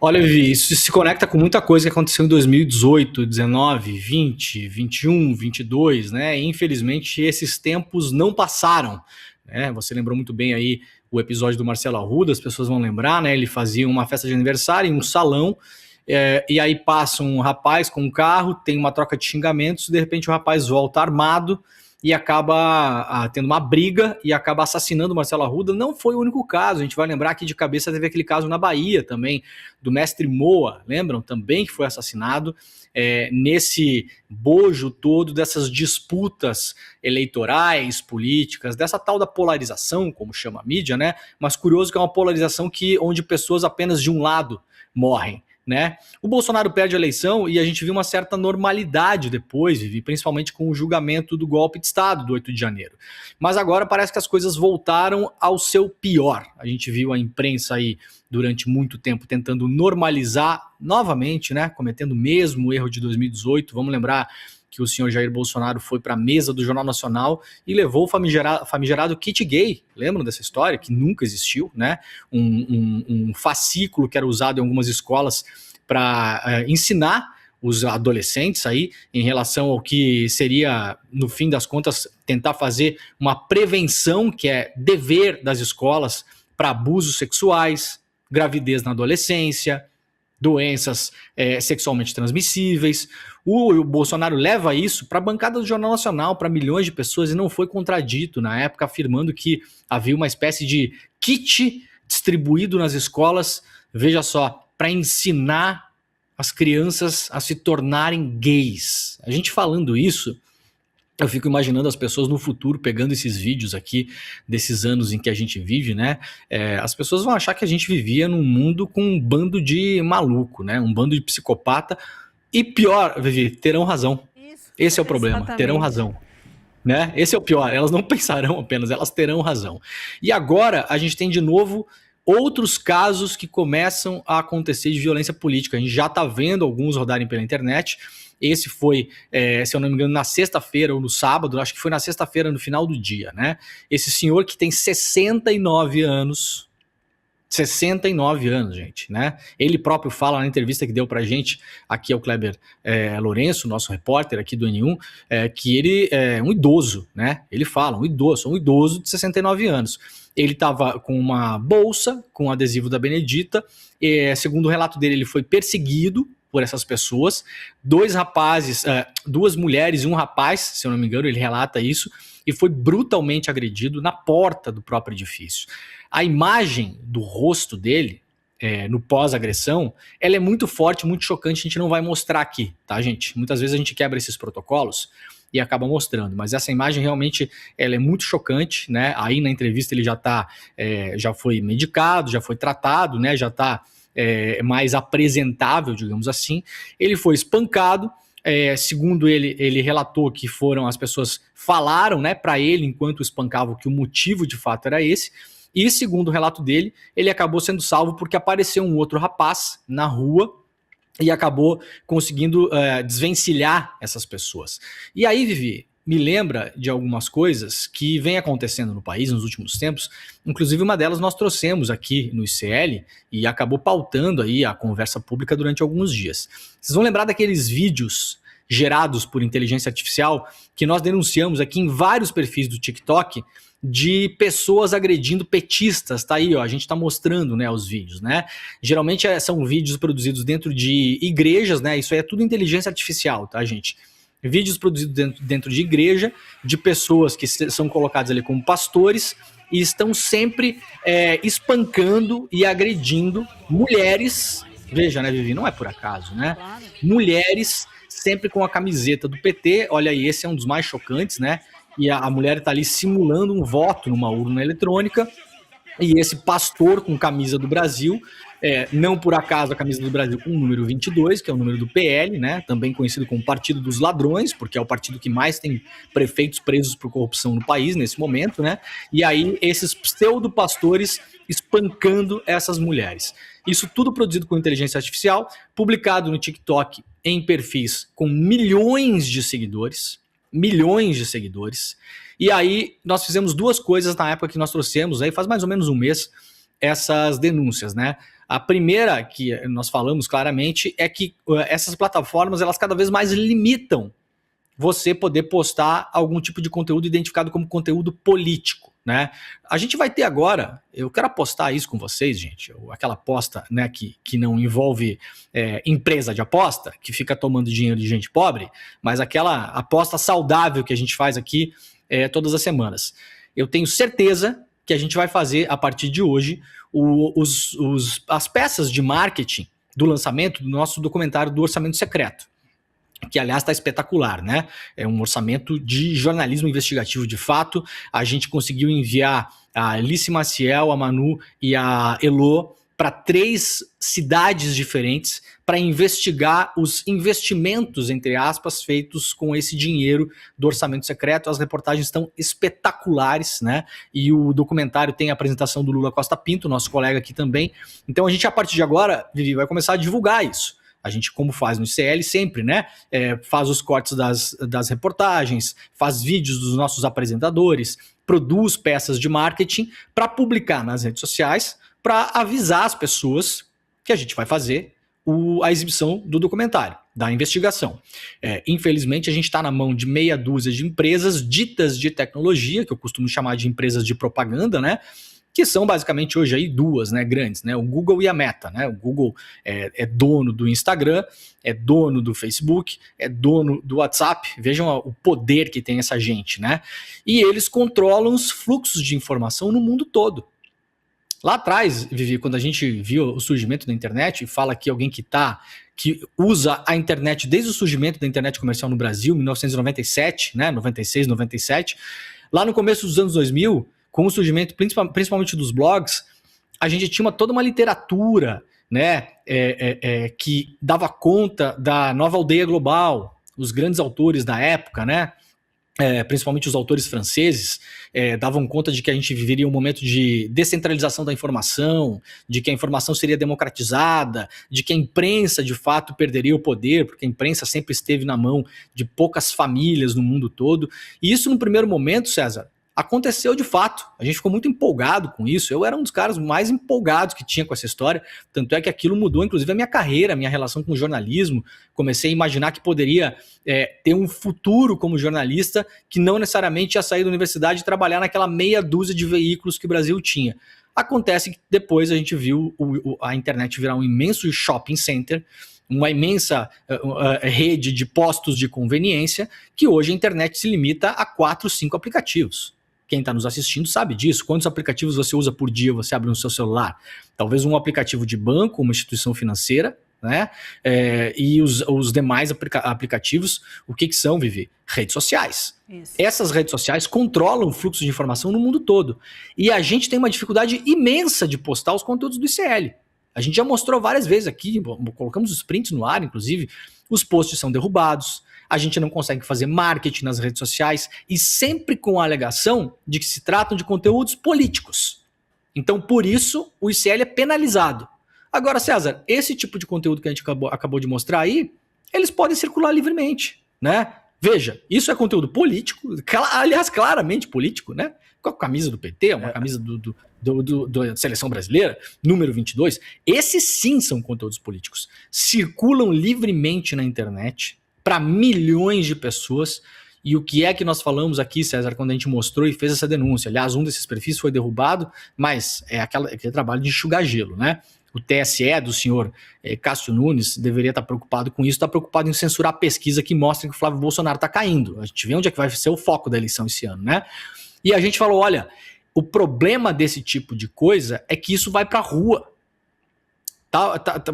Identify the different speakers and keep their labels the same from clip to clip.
Speaker 1: Olha, Vivi, isso se conecta com muita coisa que aconteceu em 2018, 19, 20, 21, 22, né? E, infelizmente, esses tempos não passaram, né? Você lembrou muito bem aí o episódio do Marcelo Arruda, as pessoas vão lembrar, né? Ele fazia uma festa de aniversário em um salão, e aí passa um rapaz com um carro, tem uma troca de xingamentos, de repente o rapaz volta armado e acaba tendo uma briga e acaba assassinando o Marcelo Arruda. Não foi o único caso, a gente vai lembrar que de cabeça teve aquele caso na Bahia também, do mestre Moa, lembram? Também que foi assassinado. Nesse bojo todo dessas disputas eleitorais, políticas, dessa tal da polarização, como chama a mídia, né? Mas curioso que é uma polarização onde pessoas apenas de um lado morrem, né? O Bolsonaro perde a eleição e a gente viu uma certa normalidade depois, principalmente com o julgamento do golpe de Estado do 8 de janeiro. Mas agora parece que as coisas voltaram ao seu pior. A gente viu a imprensa aí durante muito tempo tentando normalizar novamente, né? Cometendo o mesmo erro de 2018. Vamos lembrar que o senhor Jair Bolsonaro foi para a mesa do Jornal Nacional e levou o famigerado kit gay. Lembram dessa história? Que nunca existiu, né? Um fascículo que era usado em algumas escolas para ensinar os adolescentes aí em relação ao que seria, no fim das contas, tentar fazer uma prevenção, que é dever das escolas para abusos sexuais, gravidez na adolescência, doenças sexualmente transmissíveis. O Bolsonaro leva isso para a bancada do Jornal Nacional, para milhões de pessoas, e não foi contradito na época, afirmando que havia uma espécie de kit distribuído nas escolas, veja só, para ensinar as crianças a se tornarem gays. A gente falando isso, eu fico imaginando as pessoas no futuro pegando esses vídeos aqui, desses anos em que a gente vive, né? As pessoas vão achar que a gente vivia num mundo com um bando de maluco, né? Um bando de psicopata. E pior, Vivi, terão razão. Esse é o problema, exatamente. Terão razão. Né? Esse é o pior, elas não pensarão apenas, elas terão razão. E agora a gente tem de novo outros casos que começam a acontecer de violência política. A gente já está vendo alguns rodarem pela internet. Esse foi, se eu não me engano, na sexta-feira ou no sábado, acho que foi na sexta-feira, no final do dia, né? Esse senhor que tem 69 anos, 69 anos, gente, né? Ele próprio fala na entrevista que deu pra gente, aqui é o Kleber Lourenço, nosso repórter aqui do N1, que ele é um idoso, né? Ele fala, sou um idoso de 69 anos. Ele estava com uma bolsa, com um adesivo da Benedita, segundo o relato dele, ele foi perseguido por essas pessoas, duas mulheres e um rapaz, se eu não me engano, ele relata isso, e foi brutalmente agredido na porta do próprio edifício. A imagem do rosto dele, no pós-agressão, ela é muito forte, muito chocante, a gente não vai mostrar aqui, tá, gente? Muitas vezes a gente quebra esses protocolos e acaba mostrando, mas essa imagem realmente ela é muito chocante, né? Aí na entrevista ele já foi medicado, já foi tratado, né? Já está mais apresentável, digamos assim. Ele foi espancado, segundo ele relatou que as pessoas falaram, né, para ele enquanto espancavam que o motivo de fato era esse. E segundo o relato dele, ele acabou sendo salvo porque apareceu um outro rapaz na rua e acabou conseguindo desvencilhar essas pessoas. E aí, Vivi, me lembra de algumas coisas que vem acontecendo no país nos últimos tempos, inclusive uma delas nós trouxemos aqui no ICL e acabou pautando aí a conversa pública durante alguns dias. Vocês vão lembrar daqueles vídeos gerados por inteligência artificial que nós denunciamos aqui em vários perfis do TikTok de pessoas agredindo petistas, tá aí, ó, a gente tá mostrando, né, os vídeos, né? Geralmente são vídeos produzidos dentro de igrejas, né? Isso aí é tudo inteligência artificial, tá, gente? Vídeos produzidos dentro de igreja, de pessoas que são colocadas ali como pastores e estão sempre espancando e agredindo mulheres. Veja, né, Vivi? Não é por acaso, né? Mulheres sempre com a camiseta do PT. Olha aí, esse é um dos mais chocantes, né? E a mulher está ali simulando um voto numa urna eletrônica. E esse pastor com camisa do Brasil, não por acaso a camisa do Brasil com o número 22, que é o número do PL, né? Também conhecido como Partido dos Ladrões, porque é o partido que mais tem prefeitos presos por corrupção no país nesse momento, né? E aí esses pseudo-pastores espancando essas mulheres. Isso tudo produzido com inteligência artificial, publicado no TikTok em perfis com milhões de seguidores. E aí nós fizemos duas coisas na época que nós trouxemos, aí faz mais ou menos um mês, essas denúncias, né? A primeira que nós falamos claramente é que essas plataformas, elas cada vez mais limitam você poder postar algum tipo de conteúdo identificado como conteúdo político, né? A gente vai ter agora, eu quero apostar isso com vocês, gente, aquela aposta, né, que não envolve empresa de aposta, que fica tomando dinheiro de gente pobre, mas aquela aposta saudável que a gente faz aqui todas as semanas. Eu tenho certeza que a gente vai fazer, a partir de hoje, as peças de marketing do lançamento do nosso documentário do Orçamento Secreto, que aliás está espetacular, né? É um orçamento de jornalismo investigativo de fato. A gente conseguiu enviar a Alice Maciel, a Manu e a Elo para 3 cidades diferentes para investigar os investimentos, entre aspas, feitos com esse dinheiro do orçamento secreto. As reportagens estão espetaculares, né? E o documentário tem a apresentação do Lula Costa Pinto, nosso colega aqui também. Então a gente, a partir de agora, Vivi, vai começar a divulgar isso. A gente, como faz no ICL sempre, né? Faz os cortes das reportagens, faz vídeos dos nossos apresentadores, produz peças de marketing para publicar nas redes sociais, para avisar as pessoas que a gente vai fazer a exibição do documentário, da investigação. Infelizmente, a gente está na mão de meia dúzia de empresas ditas de tecnologia, que eu costumo chamar de empresas de propaganda, né? Que são basicamente hoje aí 2, né, grandes, né, o Google e a Meta, né? O Google é dono do Instagram, é dono do Facebook, é dono do WhatsApp. Vejam o poder que tem essa gente, né? E eles controlam os fluxos de informação no mundo todo. Lá atrás, Vivi, quando a gente viu o surgimento da internet, e fala que alguém que usa a internet desde o surgimento da internet comercial no Brasil, 1997, né, 96, 97, lá no começo dos anos 2000, com o surgimento principalmente dos blogs, a gente tinha toda uma literatura, né, que dava conta da nova aldeia global, os grandes autores da época, né, principalmente os autores franceses, davam conta de que a gente viveria um momento de descentralização da informação, de que a informação seria democratizada, de que a imprensa de fato perderia o poder, porque a imprensa sempre esteve na mão de poucas famílias no mundo todo. E isso, no primeiro momento, César, aconteceu de fato. A gente ficou muito empolgado com isso. Eu era um dos caras mais empolgados que tinha com essa história. Tanto é que aquilo mudou, inclusive, a minha carreira, a minha relação com o jornalismo. Comecei a imaginar que poderia ter um futuro como jornalista, que não necessariamente ia sair da universidade e trabalhar naquela meia dúzia de veículos que o Brasil tinha. Acontece que depois a gente viu a internet virar um imenso shopping center, uma imensa rede de postos de conveniência, que hoje a internet se limita a 4, 5 aplicativos. Quem está nos assistindo sabe disso. Quantos aplicativos você usa por dia, você abre no seu celular? Talvez um aplicativo de banco, uma instituição financeira, né? E os demais aplicativos, o que são, Vivi? Redes sociais. Isso. Essas redes sociais controlam o fluxo de informação no mundo todo. E a gente tem uma dificuldade imensa de postar os conteúdos do ICL. A gente já mostrou várias vezes aqui, colocamos os prints no ar, inclusive, os posts são derrubados, a gente não consegue fazer marketing nas redes sociais, e sempre com a alegação de que se tratam de conteúdos políticos. Então, por isso, o ICL é penalizado. Agora, César, esse tipo de conteúdo que a gente acabou de mostrar aí, eles podem circular livremente, né? Veja, isso é conteúdo político, aliás, claramente político, né? Com a camisa do PT, uma camisa da Seleção Brasileira, número 22. Esses sim são conteúdos políticos. Circulam livremente na internet para milhões de pessoas. E o que é que nós falamos aqui, César, quando a gente mostrou e fez essa denúncia? Aliás, um desses perfis foi derrubado, mas é aquele trabalho de enxugar gelo, né? O TSE do senhor Cássio Nunes deveria estar preocupado com isso, está preocupado em censurar a pesquisa que mostra que o Flávio Bolsonaro está caindo. A gente vê onde é que vai ser o foco da eleição esse ano, né? E a gente falou, olha, o problema desse tipo de coisa é que isso vai para a rua.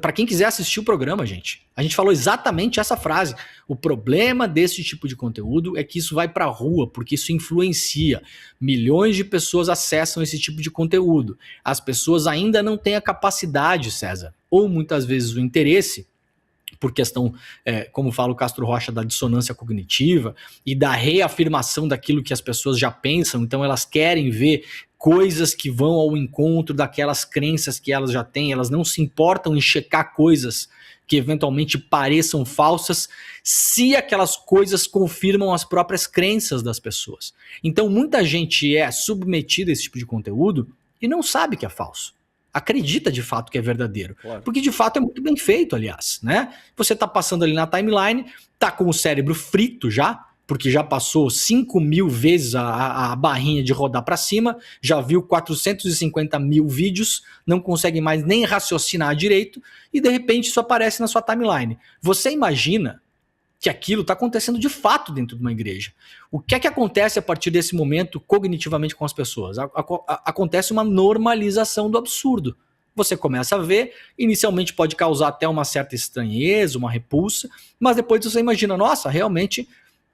Speaker 1: Para quem quiser assistir o programa, gente, a gente falou exatamente essa frase. O problema desse tipo de conteúdo é que isso vai para a rua, porque isso influencia. Milhões de pessoas acessam esse tipo de conteúdo. As pessoas ainda não têm a capacidade, César, ou muitas vezes o interesse, por questão, como fala o Castro Rocha, da dissonância cognitiva e da reafirmação daquilo que as pessoas já pensam. Então elas querem ver coisas que vão ao encontro daquelas crenças que elas já têm. Elas não se importam em checar coisas que eventualmente pareçam falsas, se aquelas coisas confirmam as próprias crenças das pessoas. Então muita gente é submetida a esse tipo de conteúdo e não sabe que é falso. acredita de fato que é verdadeiro.
Speaker 2: Claro.
Speaker 1: Porque de fato é muito bem feito, aliás, né? Você tá passando ali na timeline, tá com o cérebro frito já, porque já passou 5.000 vezes a barrinha de rodar para cima, já viu 450 mil vídeos, não consegue mais nem raciocinar direito, e de repente isso aparece na sua timeline. Você imagina que aquilo está acontecendo de fato dentro de uma igreja. O que é que acontece a partir desse momento cognitivamente com as pessoas? Acontece uma normalização do absurdo. Você começa a ver, inicialmente pode causar até uma certa estranheza, uma repulsa, mas depois você imagina, nossa, realmente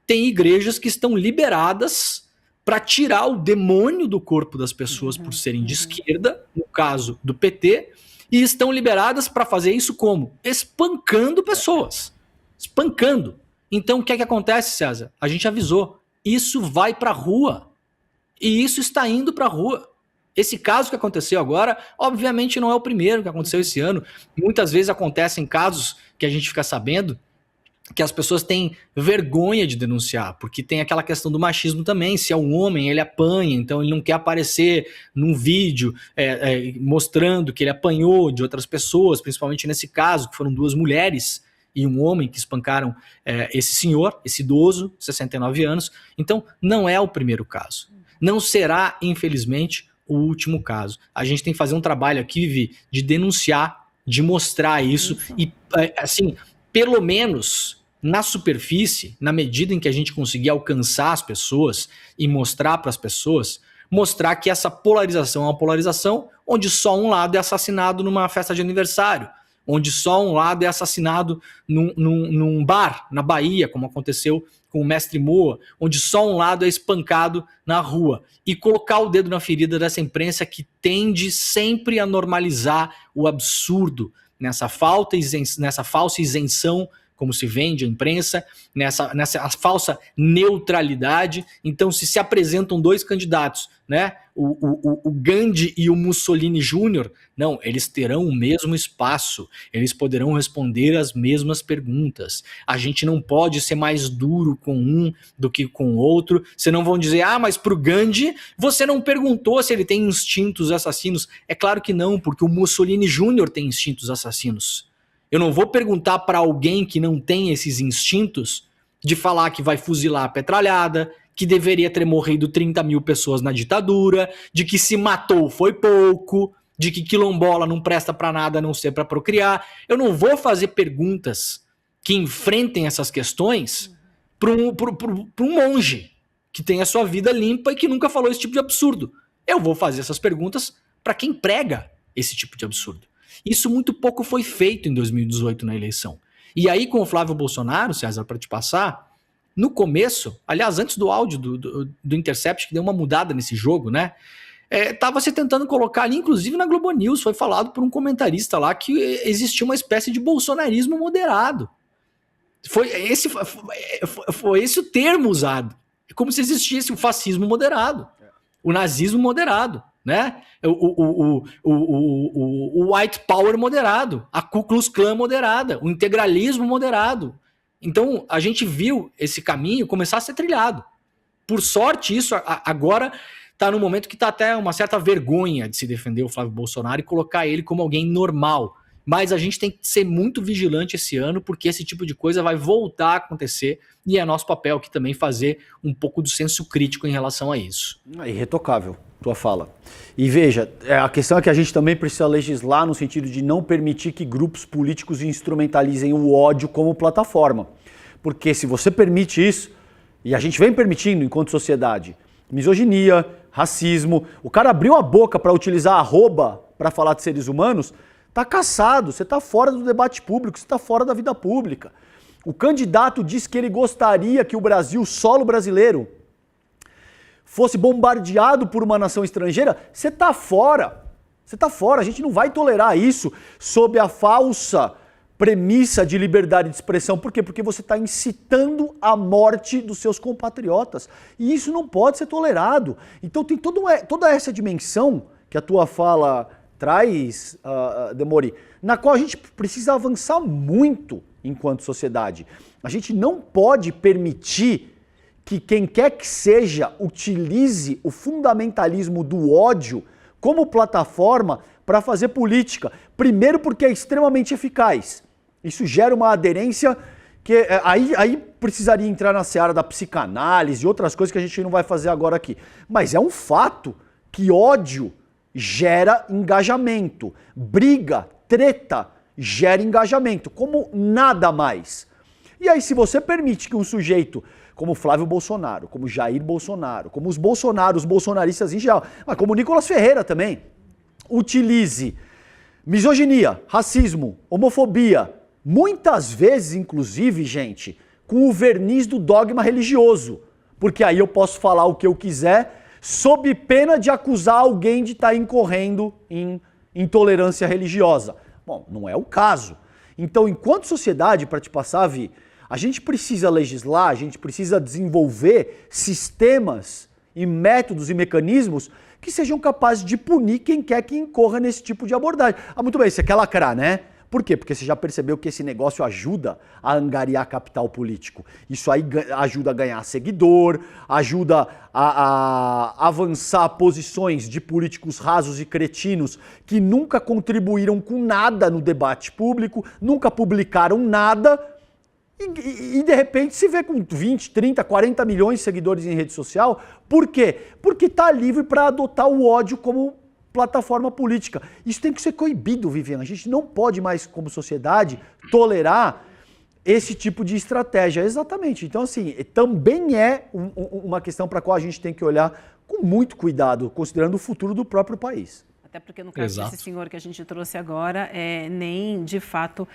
Speaker 1: tem igrejas que estão liberadas para tirar o demônio do corpo das pessoas por serem de esquerda, no caso do PT, e estão liberadas para fazer isso como? Espancando pessoas. Espancando. Então o que é que acontece, César? A gente avisou. Isso vai para a rua. E isso está indo para a rua. Esse caso que aconteceu agora, obviamente não é o primeiro que aconteceu esse ano. Muitas vezes acontecem casos que a gente fica sabendo que as pessoas têm vergonha de denunciar, porque tem aquela questão do machismo também. Se é um homem, ele apanha, então ele não quer aparecer num vídeo mostrando que ele apanhou de outras pessoas, principalmente nesse caso, que foram 2 mulheres e um homem que espancaram esse senhor, esse idoso, 69 anos. Então, não é o primeiro caso. Não será, infelizmente, o último caso. A gente tem que fazer um trabalho aqui, Vivi, de denunciar, de mostrar isso. E, assim, pelo menos na superfície, na medida em que a gente conseguir alcançar as pessoas e mostrar para as pessoas, mostrar que essa polarização é uma polarização onde só um lado é assassinado numa festa de aniversário, onde só um lado é assassinado num bar na Bahia, como aconteceu com o mestre Moa, onde só um lado é espancado na rua, e colocar o dedo na ferida dessa imprensa que tende sempre a normalizar o absurdo nessa falsa isenção, como se vende a imprensa, nessa falsa neutralidade. Então, se apresentam 2 candidatos, né, o Gandhi e o Mussolini Júnior, não, eles terão o mesmo espaço, eles poderão responder as mesmas perguntas. A gente não pode ser mais duro com um do que com o outro, senão vão dizer, mas pro Gandhi você não perguntou se ele tem instintos assassinos. É claro que não, porque o Mussolini Júnior tem instintos assassinos. Eu não vou perguntar para alguém que não tem esses instintos de falar que vai fuzilar a petralhada, que deveria ter morrido 30 mil pessoas na ditadura, de que se matou foi pouco, de que quilombola não presta para nada a não ser para procriar. Eu não vou fazer perguntas que enfrentem essas questões para um monge que tem a sua vida limpa e que nunca falou esse tipo de absurdo. Eu vou fazer essas perguntas para quem prega esse tipo de absurdo. Isso muito pouco foi feito em 2018 na eleição. E aí com o Flávio Bolsonaro, César, para te passar, no começo, aliás, antes do áudio do Intercept, que deu uma mudada nesse jogo, né? Tava se tentando colocar ali, inclusive na Globo News, foi falado por um comentarista lá que existia uma espécie de bolsonarismo moderado. Foi esse o termo usado. É como se existisse o fascismo moderado, o nazismo moderado, né? O white power moderado, a Ku Klux Klan moderada, o integralismo moderado. Então, a gente viu esse caminho começar a ser trilhado. Por sorte, isso agora está no momento que está até uma certa vergonha de se defender o Flávio Bolsonaro e colocar ele como alguém normal. Mas a gente tem que ser muito vigilante esse ano, porque esse tipo de coisa vai voltar a acontecer e é nosso papel aqui também fazer um pouco do senso crítico em relação a isso.
Speaker 2: Irretocável, tua fala. E veja, a questão é que a gente também precisa legislar no sentido de não permitir que grupos políticos instrumentalizem o ódio como plataforma. Porque se você permite isso, e a gente vem permitindo enquanto sociedade, misoginia, racismo, o cara abriu a boca para utilizar arroba para falar de seres humanos, tá caçado, você tá fora do debate público, você tá fora da vida pública. O candidato disse que ele gostaria que o Brasil, solo brasileiro, fosse bombardeado por uma nação estrangeira, você tá fora. Você tá fora, a gente não vai tolerar isso sob a falsa premissa de liberdade de expressão. Por quê? Porque você está incitando a morte dos seus compatriotas. E isso não pode ser tolerado. Então tem toda essa dimensão que a tua fala traz, Demori, na qual a gente precisa avançar muito enquanto sociedade. A gente não pode permitir que quem quer que seja utilize o fundamentalismo do ódio como plataforma para fazer política. Primeiro porque é extremamente eficaz. Isso gera uma aderência que aí precisaria entrar na seara da psicanálise e outras coisas que a gente não vai fazer agora aqui. Mas é um fato que ódio gera engajamento. Briga, treta, gera engajamento, como nada mais. E aí, se você permite que um sujeito como Flávio Bolsonaro, como Jair Bolsonaro, como os bolsonaristas em geral, mas como Nicolas Ferreira também, utilize misoginia, racismo, homofobia, muitas vezes, inclusive, gente, com o verniz do dogma religioso, porque aí eu posso falar o que eu quiser, sob pena de acusar alguém de estar incorrendo em intolerância religiosa. Bom, não é o caso. Então, enquanto sociedade, para te passar, Vi, a gente precisa legislar, a gente precisa desenvolver sistemas e métodos e mecanismos que sejam capazes de punir quem quer que incorra nesse tipo de abordagem. Ah, muito bem, você quer lacrar, né? Por quê? Porque você já percebeu que esse negócio ajuda a angariar capital político. Isso aí ajuda a ganhar seguidor, ajuda a avançar posições de políticos rasos e cretinos que nunca contribuíram com nada no debate público, nunca publicaram nada e de repente se vê com 20, 30, 40 milhões de seguidores em rede social. Por quê? Porque está livre para adotar o ódio como plataforma política. Isso tem que ser coibido, Viviane. A gente não pode mais, como sociedade, tolerar esse tipo de estratégia. Exatamente. Então, assim, também é uma questão para a qual a gente tem que olhar com muito cuidado, considerando o futuro do próprio país.
Speaker 3: Até porque no caso desse senhor que a gente trouxe agora, nem de fato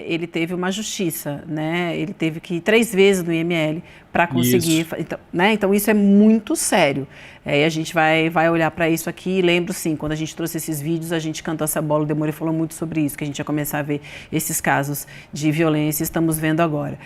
Speaker 3: ele teve uma justiça, né? Ele teve que ir 3 vezes no IML para conseguir. Então, né? Então isso é muito sério. E a gente vai olhar para isso aqui. E lembro, sim, quando a gente trouxe esses vídeos, a gente cantou essa bola, o Demore falou muito sobre isso, que a gente ia começar a ver esses casos de violência, estamos vendo agora.